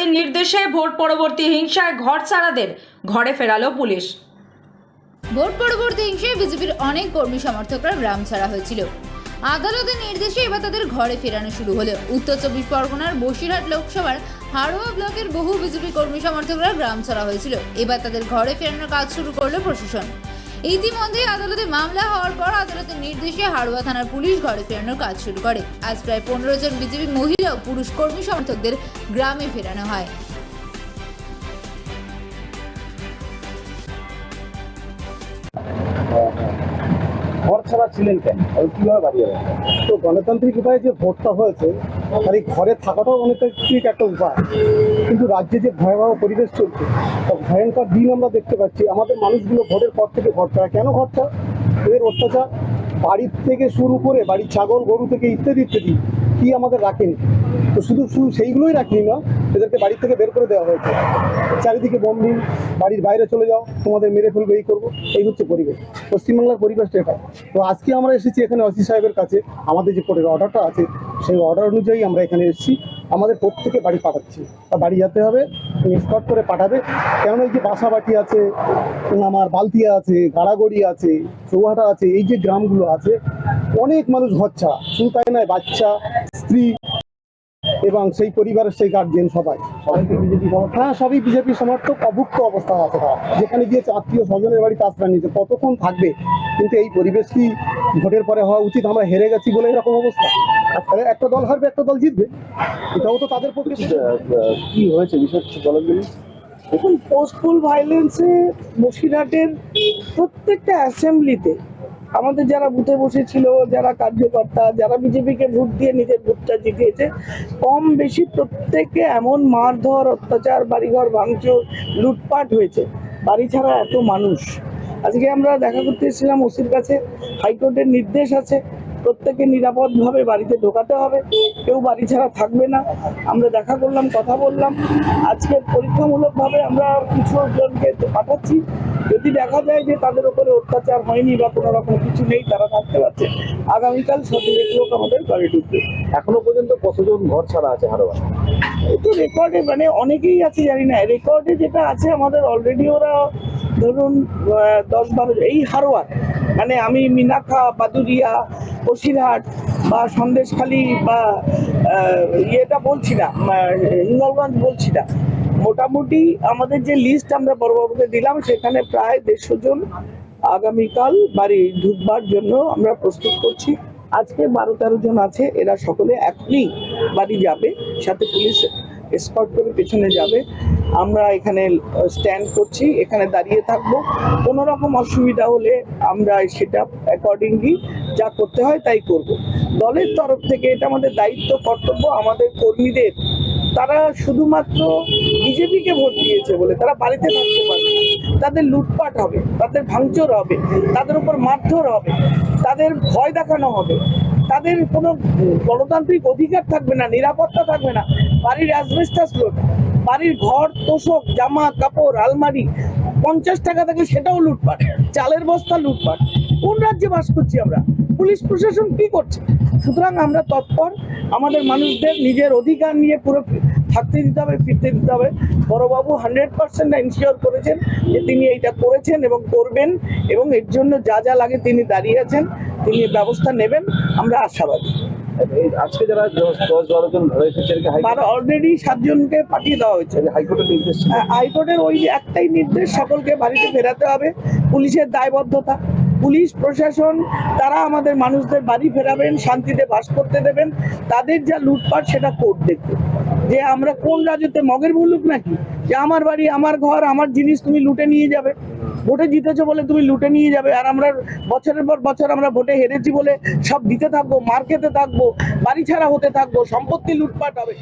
আদালতের নির্দেশে ভোট পরবর্তী হিংসায় ঘরছাড়াদের ঘরে ফেরালো পুলিশ। ভোট পরবর্তী হিংসায় বিজেপির অনেক কর্মী সমর্থকরা গ্রাম ছাড়া হয়েছিল। আদালতের নির্দেশে এবার তাদের ঘরে ফেরানো শুরু হলো। উত্তর 24 পরগনার বসিরহাট লোকসভার হাড়োয়া ব্লকের বহু বিজেপি কর্মী সমর্থকরা গ্রাম ছাড়া হয়েছিল। এবার তাদের ঘরে ফেরানোর কাজ শুরু করলো প্রশাসন। ইতিমধ্যে আদালতে মামলা হওয়ার পর আদালতের নির্দেশে হাড়োয়া থানার পুলিশ ঘরে ফেরানোর কাজ শুরু করে। আজ প্রায় 15 জন বিজেপি মহিলা ও পুরুষ কর্মী সমর্থকদের গ্রামে ফেরানো হয়। ঘর ছাড়া ছিলেন কেন, কিভাবে বাড়ি যাবেন? তো গণতান্ত্রিক উপায়ে যে ভোটটা হয়েছে তার এই ঘরে থাকাটাও অনেকটা ঠিক একটা উপায়, কিন্তু রাজ্যে যে ভয়াবহ পরিবেশ চলছে, ভয়ঙ্কর দিন আমরা দেখতে পাচ্ছি। আমাদের মানুষগুলো ভোটের পর থেকে ঘর ছাড়া। কেন ঘর ছাড়া? এদের অত্যাচার বাড়ির থেকে শুরু করে বাড়ির ছাগল গরু থেকে ইত্যাদি ইত্যাদি কি আমাদের রাখেনি। তো শুধু সেইগুলোই রাখিনি না, এদেরকে বাড়ি থেকে বের করে দেওয়া হয়েছে। চারিদিকে বন্দি, বাড়ির বাইরে চলে যাও, তোমাদের মেরে ফেলবো, এই করবো। এই হচ্ছে পরিবেশ, পশ্চিমবাংলার পরিবেশটা এটা। তো আজকে আমরা এসেছি এখানে ওসি সাহেবের কাছে। আমাদের যে কোর্টের অর্ডারটা আছে সেই অর্ডার অনুযায়ী আমরা এখানে এসেছি। আমাদের প্রত্যেকে বাড়ি পাঠাচ্ছি, বাড়ি যেতে হবে, এসকর্ট করে পাঠাবে। কেননা এই যে বাসাবাটি আছে, আমার বালতিয়া আছে, গাড়াগড়ি আছে, চৌহাটা আছে, এই যে গ্রামগুলো আছে অনেক মানুষ ঘর ছাড়া। শুধু তাই নয়, বাচ্চা, স্ত্রী এবং সেই পরিবারের সেই গার্জেন সবাই হ্যাঁ সবই বিজেপি সমর্থক। অভুক্ত অবস্থা আছে তারা, যেখানে গিয়েছে আত্মীয় স্বজনের বাড়িতে আশ্রয় নিয়েছে। কতক্ষণ থাকবে? কিন্তু এই পরিবেশ কি ভোটের পরে হওয়া উচিত? আমরা হেরে গেছি বলে এরকম অবস্থা। একটা দল হারবে, একটা দল জিতবে, এটাও তো তাদের পক্ষে। কি হয়েছে বিষয় কিছু বলেন দিন। দেখুন, পোস্টফুল ভাইলেন্সে বসিরহাটের প্রত্যেকটা অ্যাসেম্বলিতে আমাদের যারা বুথে বসেছিল, যারা কার্যকর্তা, যারা বিজেপিকে ভোট দিয়ে নিজের ভোটটা জিতিয়েছে, কম বেশি প্রত্যেকে এমন মারধর, অত্যাচার, বাড়িঘর ভাঙচুর, লুটপাট হয়েছে। বাড়ি ছাড়া এত মানুষ। আজকে আমরা দেখা করতে এসেছিলাম ওসির কাছে। হাইকোর্টের নির্দেশ আছে, প্রত্যেকে নিরাপদভাবে বাড়িতে ঢোকাতে হবে, কেউ বাড়ি ছাড়া থাকবে না। আমরা দেখা করলাম, কথা বললাম। আজকে পরীক্ষামূলকভাবে আমরা কিছু জনকে পাঠাচ্ছি। যদি দেখা যায় যে তাদের উপরে অত্যাচার হয়নি বা কোনো রকম কিছু নেই, তারা থাকতে পারছে, আগামীকাল 17 লোক আমাদের বাড়ি ঢুকবে। এখনো পর্যন্ত কতজন ঘর ছাড়া আছে হাড়োয়া? এই তো রেকর্ডে, মানে অনেকেই আছে জানি না, রেকর্ডে যেটা আছে আমাদের অলরেডি ওরা ধরুন 10-12 এই হাড়োয়ার, মানে আমি মিনাখা, বাদুরিয়া, বসিরহাট বা সন্দেশখালী বা ইয়েটা বলছি না, হিঙ্গলগঞ্জ বলছি না। মোটামুটি আমাদের যে লিস্ট আমরা বড়বাবুকে দিলাম সেখানে প্রায় 150 জন আগামীকাল বাড়ি ঢুকবার জন্য আমরা প্রস্তুত করছি। আজকে 12-13 জন আছে, এরা সকলে এখনই বাড়ি যাবে, সাথে পুলিশ এসকর্ট করে পেছনে যাবে। আমরা এখানে স্ট্যান্ড করছি, এখানে দাঁড়িয়ে থাকবো। কোনো রকম অসুবিধা হলে আমরা সেটা অ্যাকর্ডিংলি যা করতে হয় তাই করব। দলের তরফ থেকে এটা আমাদের দায়িত্ব, কর্তব্য। আমাদের কর্মীদের, তারা শুধুমাত্র বিজেপিকে ভোট দিয়েছে বলে তারা বাড়িতে থাকতে পারবে না। তাদের লুটপাট হবে, তাদের ভাঙচুর হবে, তাদের উপর মারধর হবে, তাদের ভয় দেখানো হবে, তাদের কোনো গণতান্ত্রিক অধিকার থাকবে না, নিরাপত্তা থাকবে না। বাড়ির অ্যাসবেস্টাস লুট, বাড়ির ঘর, তোষক, জামা কাপড়, আলমারি 50 টাকা থাকে সেটাও লুটপাট, চালের বস্তা লুটপাট। কোন রাজ্যে বাস করছি আমরা? পুলিশ প্রশাসন কি করছে? সুতরাং আমরা তৎপর, আমাদের মানুষদের নিজের অধিকার নিয়ে পুরো থাকতে দিতে হবে, ফিরতে দিতে হবে। বড়বাবু 100% এনশিওর করেছেন যে তিনি এইটা করেছেন এবং করবেন, এবং এর জন্য যা যা লাগে তিনি দাঁড়িয়ে আছেন, তিনি ব্যবস্থা নেবেন। আমরা আশাবাদী। আজকে যারা 10-12 জন হয়েছে অলরেডি 7 জনকে পাঠিয়ে দেওয়া হয়েছে। হাইকোর্টের নির্দেশ, হাইকোর্টের ওই একটাই নির্দেশ, সকলকে বাড়িতে ফেরাতে হবে। পুলিশের দায়বদ্ধতা, পুলিশ প্রশাসন তারা আমাদের মানুষদের বাড়ি ফেরাবেন, শান্তিতে বাস করতে দেবেন। তাদের যা লুটপাট সেটা কোর্ট দেখবে। যে আমরা কোন রাজ্যতে মগের মুলুক নাকি, যে আমার বাড়ি, আমার ঘর, আমার জিনিস তুমি লুটে নিয়ে যাবে? ভোটে জিতেছো বলে তুমি লুটে নিয়ে যাবে, আর আমরা বছরের পর বছর আমরা ভোটে হেরেছি বলে সব দিতে থাকবো, মার খেতে থাকবো, বাড়ি ছাড়া হতে থাকবো, সম্পত্তি লুটপাট হবে।